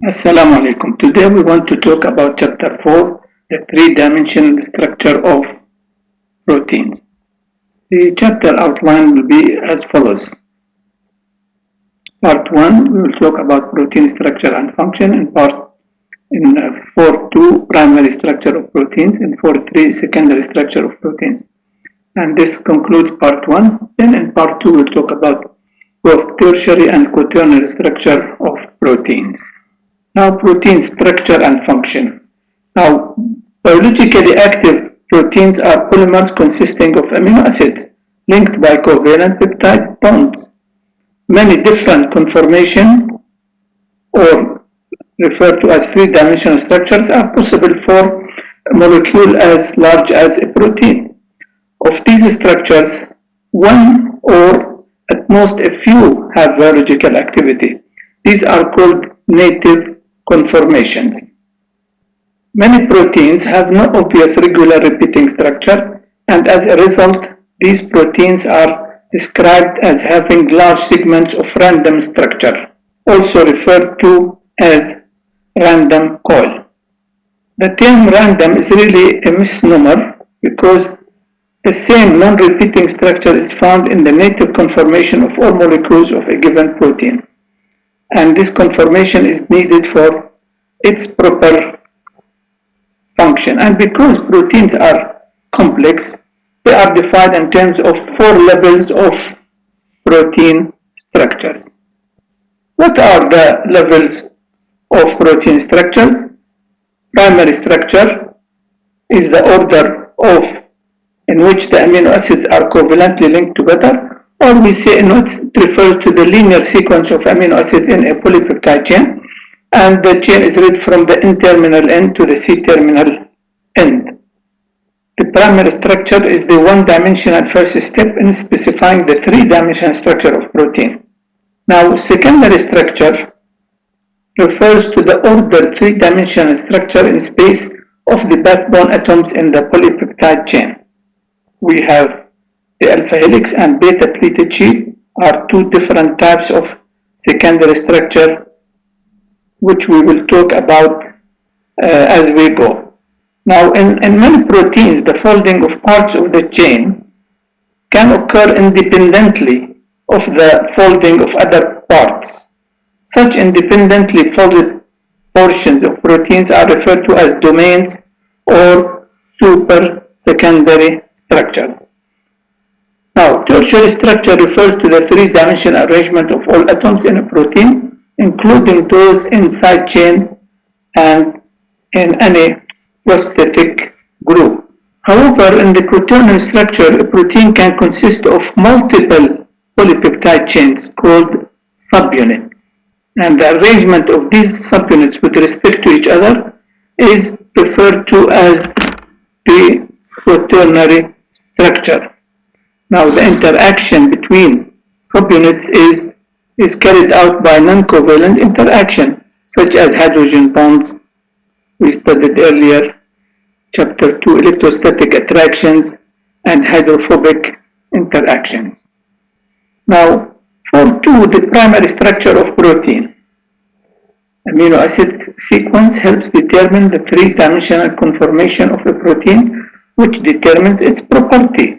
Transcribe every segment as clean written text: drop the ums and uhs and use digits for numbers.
Assalamu alaikum. Today we want to talk about chapter 4, the three-dimensional structure of proteins. The chapter outline will be as follows. Part 1, we will talk about protein structure and function. In 4.2, primary structure of proteins. In 4.3, secondary structure of proteins. And this concludes part 1. Then in part 2, we'll talk about both tertiary and quaternary structure of proteins. Now, protein structure and function. Now, biologically active proteins are polymers consisting of amino acids linked by covalent peptide bonds. Many different conformations, or referred to as three-dimensional structures, are possible for a molecule as large as a protein. Of these structures, one or at most a few have biological activity. These are called native conformations. Many proteins have no obvious regular repeating structure, and as a result, these proteins are described as having large segments of random structure, also referred to as random coil. The term random is really a misnomer because the same non-repeating structure is found in the native conformation of all molecules of a given protein, and this conformation is needed for its proper function. And because proteins are complex, they are defined in terms of 4 levels of protein structures. What are the levels of protein structures? Primary structure is the order in which the amino acids are covalently linked together, or we say it refers to the linear sequence of amino acids in a polypeptide chain, and the chain is read from the N-terminal end to the C-terminal end. The primary structure is the one-dimensional first step in specifying the three-dimensional structure of protein. Now, secondary structure refers to the ordered three-dimensional structure in space of the backbone atoms in the polypeptide chain. We have the alpha helix and beta pleated sheet are 2 different types of secondary structure, which we will talk about as we go. Now, in many proteins, the folding of parts of the chain can occur independently of the folding of other parts. Such independently folded portions of proteins are referred to as domains or super secondary structures. Now, tertiary structure refers to the three-dimensional arrangement of all atoms in a protein, including those in side chain and in any prosthetic group. However, in the quaternary structure, a protein can consist of multiple polypeptide chains called subunits, and the arrangement of these subunits with respect to each other is referred to as the quaternary structure. Now, the interaction between subunits is carried out by non-covalent interaction, such as hydrogen bonds. We studied earlier, chapter 2, electrostatic attractions and hydrophobic interactions. Now, for 2, the primary structure of protein. Amino acid sequence helps determine the three-dimensional conformation of a protein, which determines its property.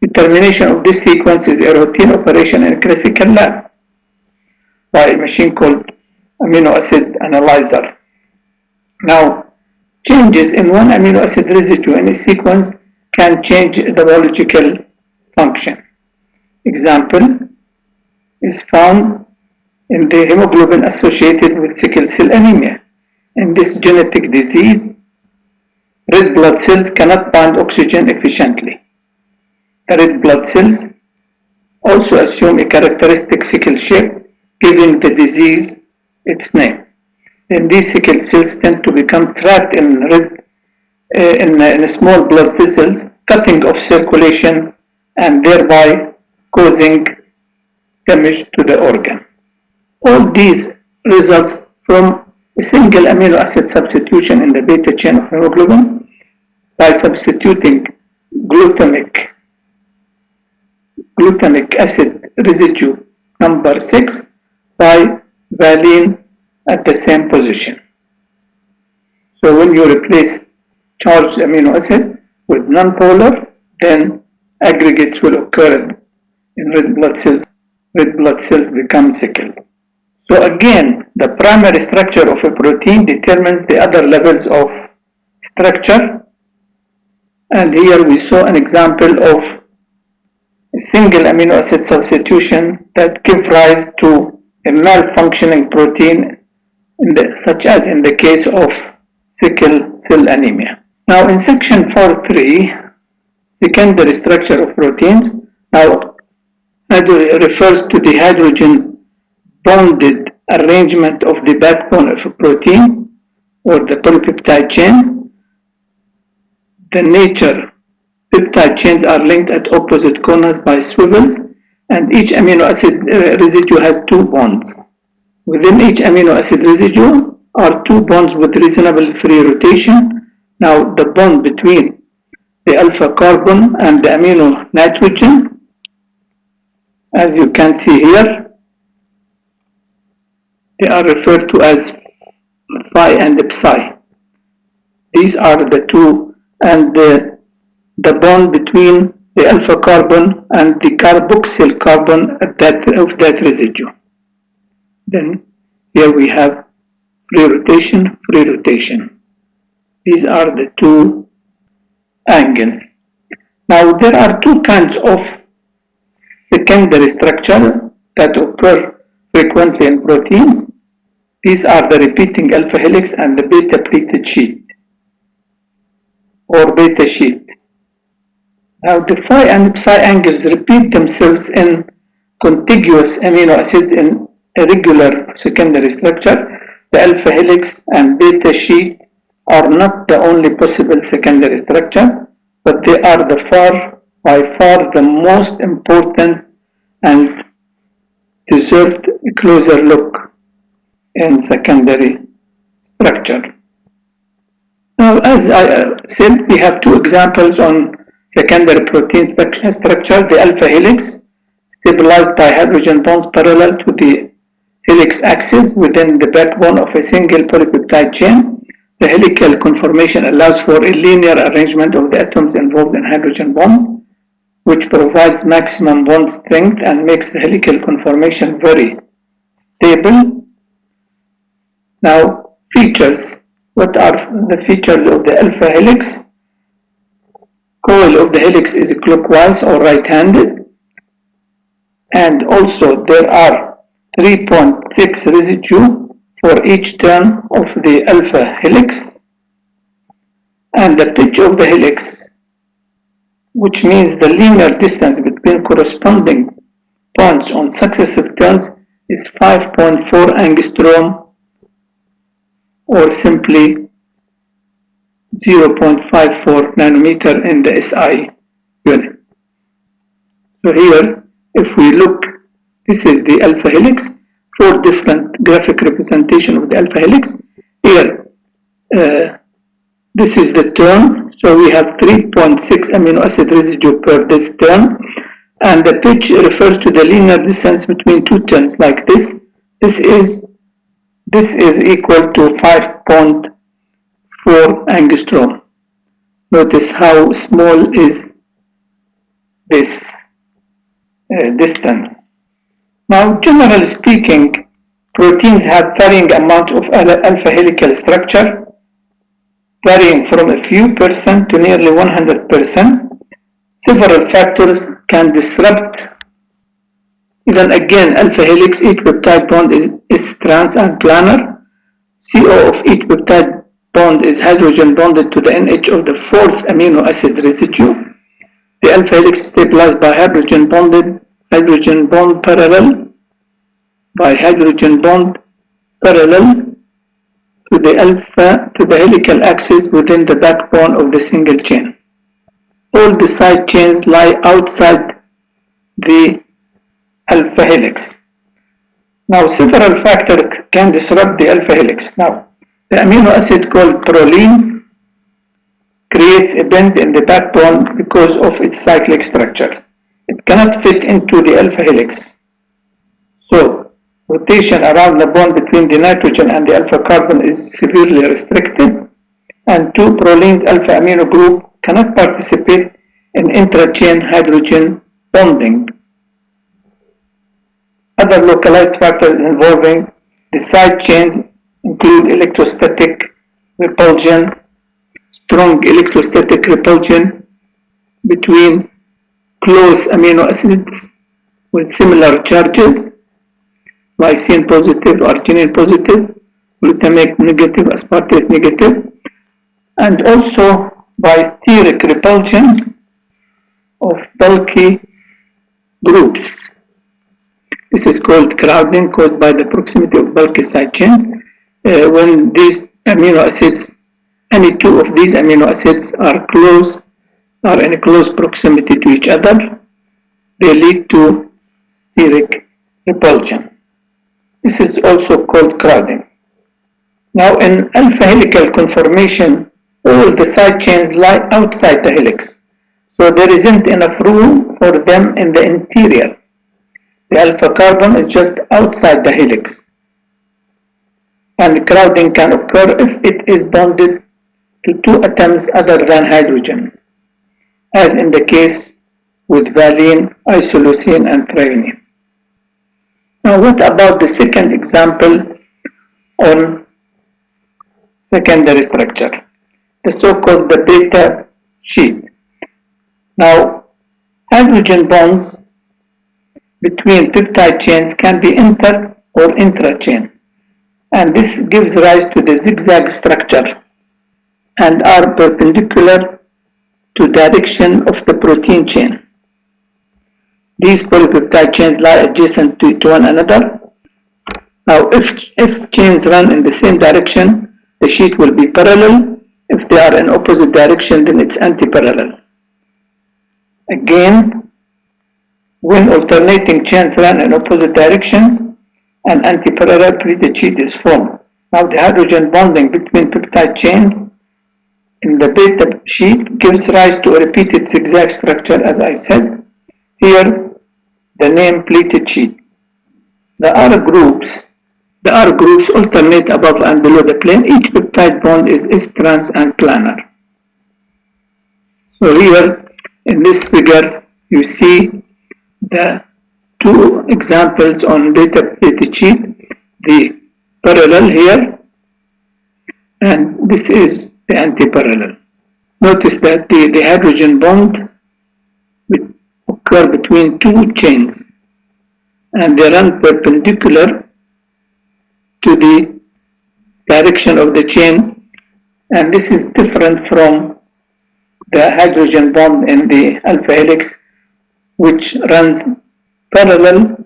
Determination of this sequence is a routine operation in a classical lab by a machine called amino acid analyzer. Now, changes in one amino acid residue in a sequence can change the biological function. Example is found in the hemoglobin associated with sickle cell anemia. In this genetic disease, red blood cells cannot bind oxygen efficiently. The red blood cells also assume a characteristic sickle shape, giving the disease its name. And these sickle cells tend to become trapped in small blood vessels, cutting off circulation and thereby causing damage to the organ. All these results from a single amino acid substitution in the beta chain of hemoglobin by substituting glutamic acid residue number 6 by valine at the same position. So when you replace charged amino acid with non-polar, then aggregates will occur in red blood cells. Red blood cells become sickle. So again, the primary structure of a protein determines the other levels of structure. And here we saw an example of a single amino acid substitution that gives rise to a malfunctioning protein, such as in the case of sickle cell anemia. Now in section 4.3, secondary structure of proteins, now refers to the hydrogen bonded arrangement of the backbone of a protein or the polypeptide chain. The nature peptide chains are linked at opposite corners by swivels, and each amino acid residue has two bonds. Within each amino acid residue are two bonds with reasonable free rotation. Now the bond between the alpha carbon and the amino nitrogen, as you can see here, they are referred to as phi and psi. These are the two, and the bond between the alpha carbon and the carboxyl carbon of that residue. Then here we have free rotation, free rotation. These are the two angles. Now there are two kinds of secondary structure that occur frequently in proteins. These are the repeating alpha helix and the beta pleated sheet or beta sheet. Now the phi and psi angles repeat themselves in contiguous amino acids in a regular secondary structure. The alpha helix and beta sheet are not the only possible secondary structure, but they are by far the most important and deserved a closer look in secondary structure. Now, as I said, we have two examples on secondary protein structure. The alpha helix, stabilized by hydrogen bonds parallel to the helix axis within the backbone of a single polypeptide chain. The helical conformation allows for a linear arrangement of the atoms involved in hydrogen bond, which provides maximum bond strength and makes the helical conformation very stable. Now, features. What are the features of the alpha helix? Coil of the helix is clockwise or right-handed, and also there are 3.6 residue for each turn of the alpha helix, and the pitch of the helix, which means the linear distance between corresponding points on successive turns, is 5.4 angstrom, or simply 0.54 nanometer in the SI unit. So here, if we look, this is the alpha helix, four different graphic representation of the alpha helix. Here, this is the turn, so we have 3.6 amino acid residue per this turn, and the pitch refers to the linear distance between two turns, like this. This is equal to 5.4 angstrom. Notice how small is this distance. Now, generally speaking, proteins have varying amount of alpha helical structure, varying from a few percent to nearly 100%. Several factors can disrupt. Even again, alpha helix, each peptide bond is trans and planar. CO of each peptide bond is hydrogen bonded to the NH of the fourth amino acid residue. The alpha helix is stabilized by hydrogen bond parallel to the helical axis within the backbone of the single chain. All the side chains lie outside the alpha helix. Now, several factors can disrupt the alpha helix. Now, the amino acid called proline creates a bend in the backbone because of its cyclic structure. It cannot fit into the alpha helix. So, rotation around the bond between the nitrogen and the alpha carbon is severely restricted, and 2. Proline's alpha amino group cannot participate in intra-chain hydrogen bonding. Other localized factors involving the side chains include electrostatic repulsion, strong electrostatic repulsion between close amino acids with similar charges, lysine positive, arginine positive, glutamate negative, aspartate negative, and also by steric repulsion of bulky groups. This is called crowding, caused by the proximity of bulky side chains. When these amino acids, any two of these amino acids are in close proximity to each other, they lead to steric repulsion. This is also called crowding. Now, in alpha helical conformation, all the side chains lie outside the helix, so there isn't enough room for them in the interior. The alpha carbon is just outside the helix, and crowding can occur if it is bonded to two atoms other than hydrogen, as in the case with valine, isoleucine, and threonine. Now, what about the second example on secondary structure, the so-called the beta sheet? Now, hydrogen bonds between peptide chains can be inter or intra-chain, and this gives rise to the zigzag structure and are perpendicular to direction of the protein chain. These polypeptide chains lie adjacent to one another. Now, if chains run in the same direction, the sheet will be parallel. If they are in opposite direction, then it's anti-parallel. Again, when alternating chains run in opposite directions, an anti-parallel pleated sheet is formed. Now, the hydrogen bonding between peptide chains in the beta sheet gives rise to a repeated zigzag structure, as I said. Here, the name pleated sheet. The R groups alternate above and below the plane. Each peptide bond is S-trans and planar. So here, in this figure, you see the two examples on beta pleated sheet, the parallel here, and this is the anti-parallel. Notice that the hydrogen bond occur between two chains, and they run perpendicular to the direction of the chain, and this is different from the hydrogen bond in the alpha helix, which runs parallel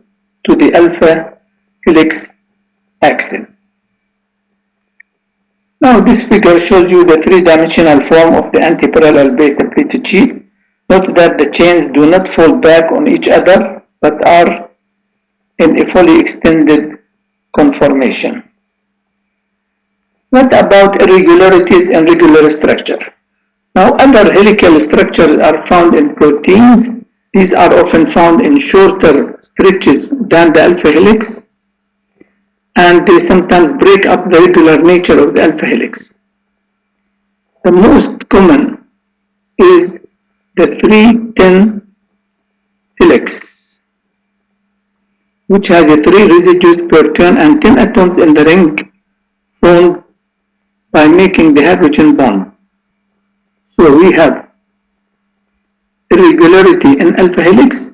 to the alpha helix axis. Now, this figure shows you the three-dimensional form of the anti-parallel beta pleated sheet. Note that the chains do not fold back on each other, but are in a fully extended conformation. What about irregularities in regular structure? Now, other helical structures are found in proteins. These are often found in shorter stretches than the alpha helix, and they sometimes break up the regular nature of the alpha helix. The most common is the 3-10 helix, which has 3 residues per turn and 10 atoms in the ring formed by making the hydrogen bond. So we have irregularity in alpha helix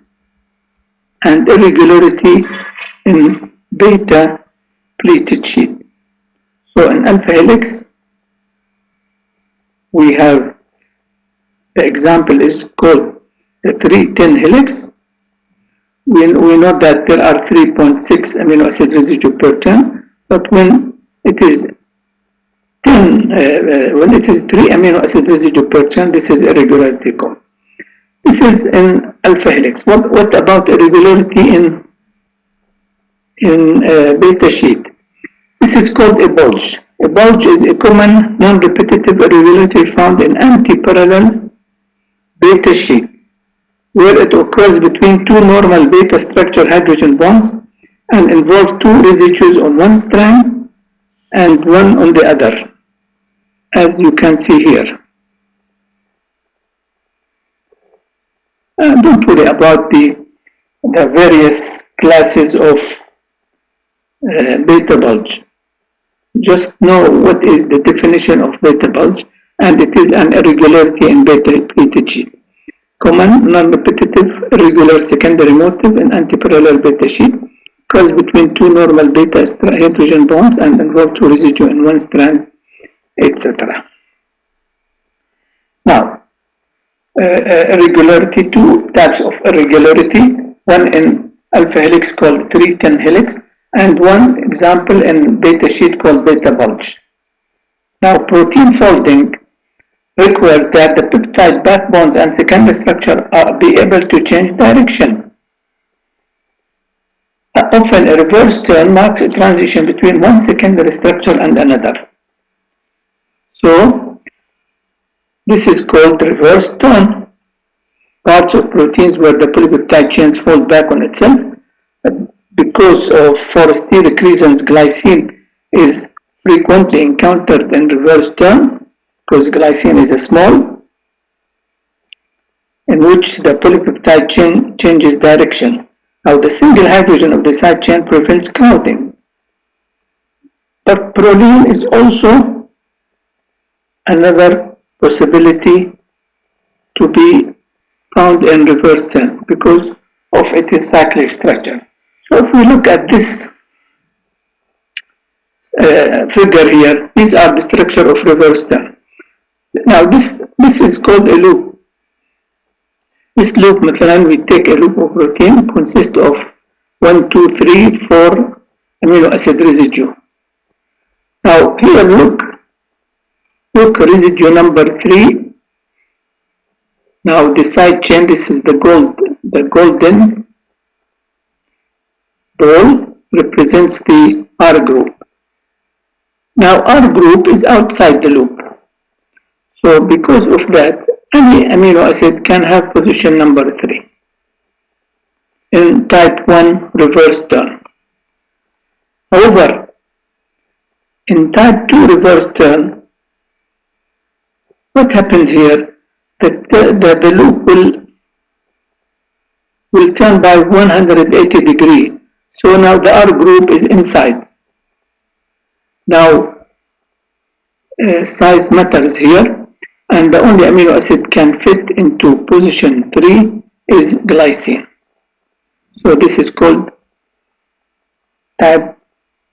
and irregularity in beta pleated sheet. So in alpha helix, we have, the example is called the 3-10 helix. We know that there are 3.6 amino acid residue per turn, but when it is 3 amino acid residue per turn, this is irregularity code. This is in alpha helix. What about irregularity in beta sheet? This is called a bulge. A bulge is a common non-repetitive irregularity found in anti-parallel beta sheet, where it occurs between two normal beta structure hydrogen bonds, and involve two residues on one strand and one on the other, as you can see here. Don't worry about the various classes of beta bulge. Just know what is the definition of beta bulge, and it is an irregularity in beta sheet. Common, non-repetitive, irregular secondary motif in antiparallel beta sheet occurs between two normal beta hydrogen bonds and involve two residues in one strand, etc. Now, irregularity, two types of irregularity, one in alpha helix called 310 helix, and one example in beta sheet called beta bulge. Now, protein folding requires that the peptide backbones and secondary structure be able to change direction. Often a reverse turn marks a transition between one secondary structure and another. So, this is called reverse turn. Parts of proteins where the polypeptide chains fold back on itself. Because of for steric reasons, glycine is frequently encountered in reverse turn, because glycine is a small, in which the polypeptide chain changes direction. Now, the single hydrogen of the side chain prevents crowding. But proline is also another possibility to be found in reverse turn because of its cyclic structure. So if we look at this figure here, these are the structure of reverse turn. Now this is called a loop. This loop, مثلا, we take a loop of protein consists of 1, 2, 3, 4 amino acid residue. Now here look residue number 3. Now the side chain, this is the golden ball represents the R group. Now R group is outside the loop. So because of that, any amino acid can have position number 3 in type 1 reverse turn. However, in type 2 reverse turn, what happens here? That the loop will turn by 180 degrees. So now the R group is inside. Now size matters here. And the only amino acid can fit into position 3 is glycine. So this is called type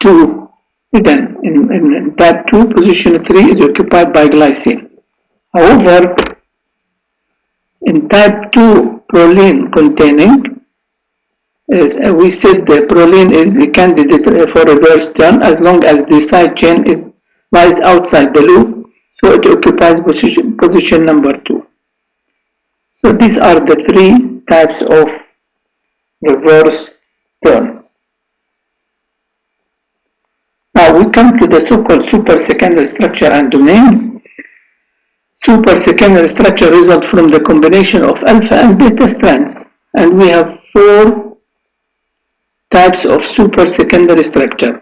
2. Again, in type 2, position 3 is occupied by glycine. However, in type 2 proline containing, as we said, the proline is a candidate for reverse turn as long as the side chain lies outside the loop. So it occupies position number 2. So these are the 3 types of reverse turns. Now we come to the so-called supersecondary structure and domains. Supersecondary structure results from the combination of alpha and beta strands, and we have 4 types of supersecondary structure.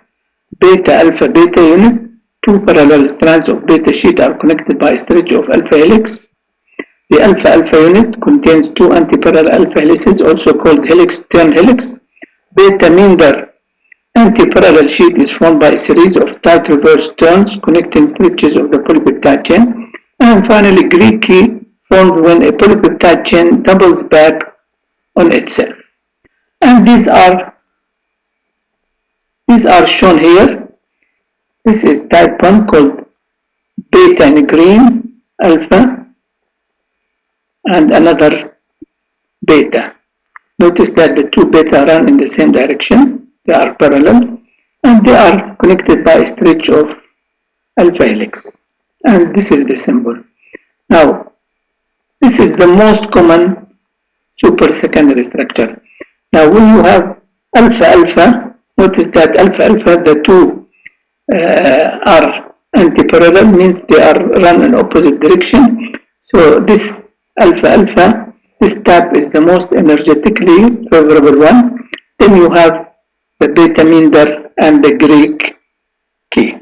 Beta, alpha, beta unit. 2 parallel strands of beta sheet are connected by a stretch of alpha helix. The alpha-alpha unit contains 2 antiparallel alpha helices, also called helix-turn helix. Beta meander antiparallel sheet is formed by a series of tight reverse turns connecting stretches of the polypeptide chain. And finally, Greek key formed when a polypeptide chain doubles back on itself. And these are shown here. This is type 1 called beta in green, alpha, and another beta. Notice that the 2 beta run in the same direction. They are parallel and they are connected by a stretch of alpha helix. And this is the symbol. Now, this is the most common supersecondary structure. Now, when you have alpha-alpha, notice that alpha-alpha, the 2 are antiparallel, means they are run in opposite direction. So this alpha-alpha, this type is the most energetically favorable one. Then you have the beta minder, and the Greek key.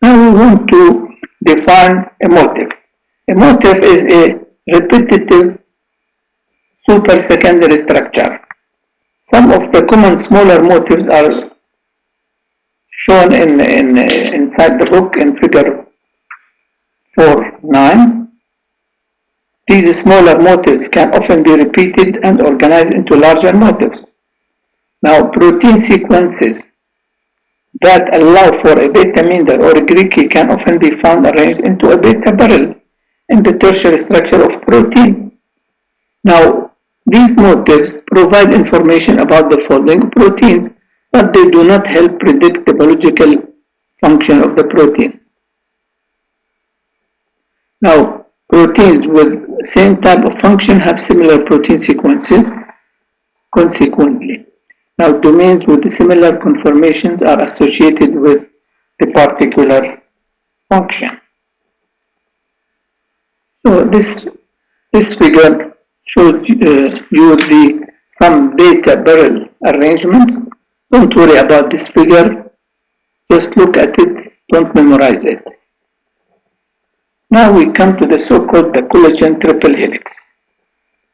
Now we want to define a motif. A motif is a repetitive super-secondary structure. Some of the common smaller motifs are shown inside the book in figure 4.9. These smaller motifs can often be repeated and organized into larger motifs. Now, protein sequences that allow for a beta minder or a Greek key can often be found arranged into a beta barrel in the tertiary structure of protein. Now, these motifs provide information about the folding proteins, but they do not help predict the biological function of the protein. Now, proteins with same type of function have similar protein sequences consequently. Now, domains with similar conformations are associated with the particular function. So this figure shows you some beta barrel arrangements. Don't worry about this figure, just look at it, don't memorize it. Now we come to the so-called the collagen triple helix.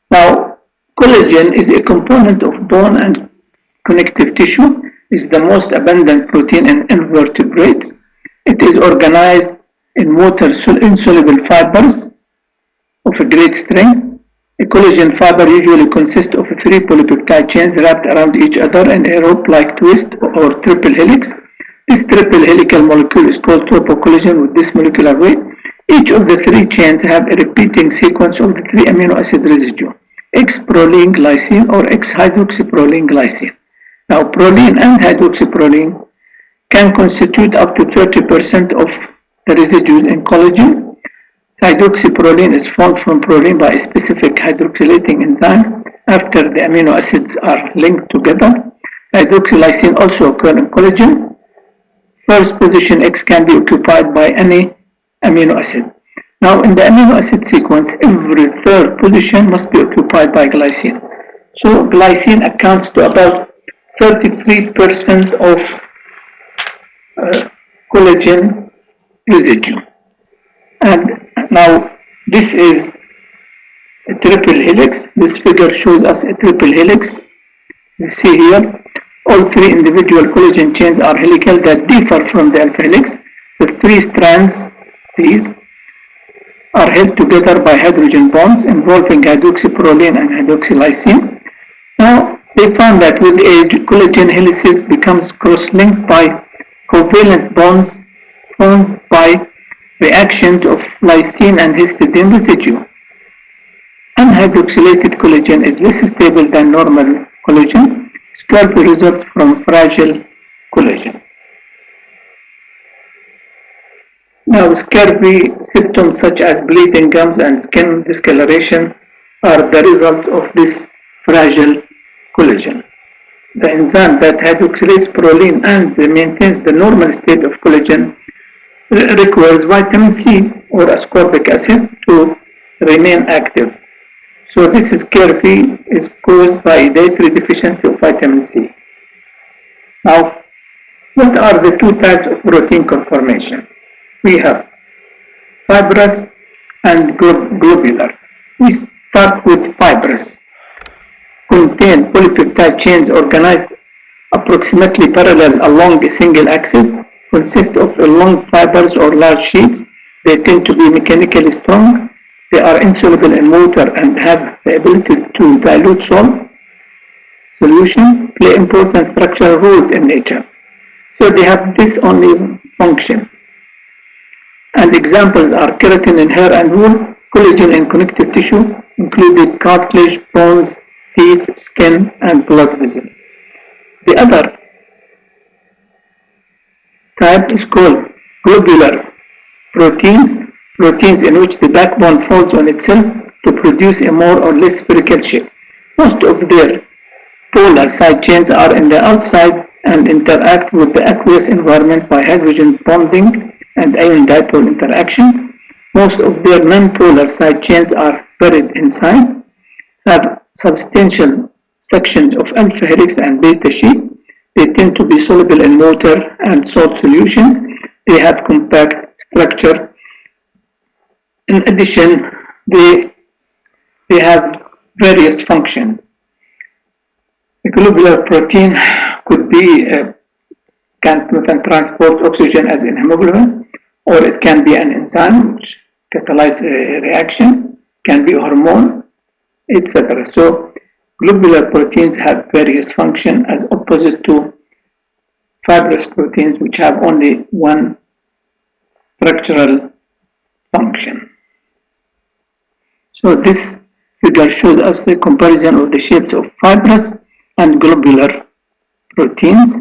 Now, collagen is a component of bone and connective tissue, is the most abundant protein in invertebrates. It is organized in water insoluble fibers of a great strength. A collagen fiber usually consists of 3 polypeptide chains wrapped around each other in a rope-like twist or triple helix. This triple helical molecule is called topocollagen with this molecular weight. Each of the 3 chains have a repeating sequence of the 3 amino acid residue, X-proline glycine or X-hydroxyproline glycine. Now, proline and hydroxyproline can constitute up to 30% of the residues in collagen. Hydroxyproline is formed from proline by a specific hydroxylating enzyme after the amino acids are linked together. Hydroxylysine also occurs in collagen. First position X can be occupied by any amino acid. Now, in the amino acid sequence, every third position must be occupied by glycine. So, glycine accounts to about 33% of collagen residue. And now, this is a triple helix. This figure shows us a triple helix. You see here, all 3 individual collagen chains are helical that differ from the alpha helix. The 3 strands, these, are held together by hydrogen bonds involving hydroxyproline and hydroxylysine. Now, they found that with age, collagen helices becomes cross-linked by covalent bonds formed by reactions of lysine and histidine residue. Unhydroxylated collagen is less stable than normal collagen. Scurvy results from fragile collagen. Now, scurvy symptoms such as bleeding gums and skin discoloration are the result of this fragile collagen. The enzyme that hydroxylates proline and maintains the normal state of collagen requires vitamin C or ascorbic acid to remain active. So this scurvy is caused by dietary deficiency of vitamin C. Now, what are the 2 types of protein conformation? We have fibrous and globular. We start with fibrous. Contain polypeptide chains organized approximately parallel along a single axis, consist of long fibers or large sheets. They tend to be mechanically strong. They are insoluble in water and have the ability to dilute solution, play important structural roles in nature. So they have this only function. And examples are keratin in hair and wool, collagen in connective tissue, including cartilage, bones, teeth, skin, and blood vessels. The other type is called globular proteins, proteins in which the backbone folds on itself to produce a more or less spherical shape. Most of their polar side chains are in the outside and interact with the aqueous environment by hydrogen bonding and ion dipole interactions. Most of their non-polar side chains are buried inside, have substantial sections of alpha helix and beta sheet. They tend to be soluble in water and salt solutions. They have compact structure. In addition, they have various functions. The globular protein could be can transport oxygen as in hemoglobin, or it can be an enzyme which catalyzes a reaction, can be a hormone, etc. So globular proteins have various functions as opposite to fibrous proteins which have only one structural function. So this figure shows us the comparison of the shapes of fibrous and globular proteins.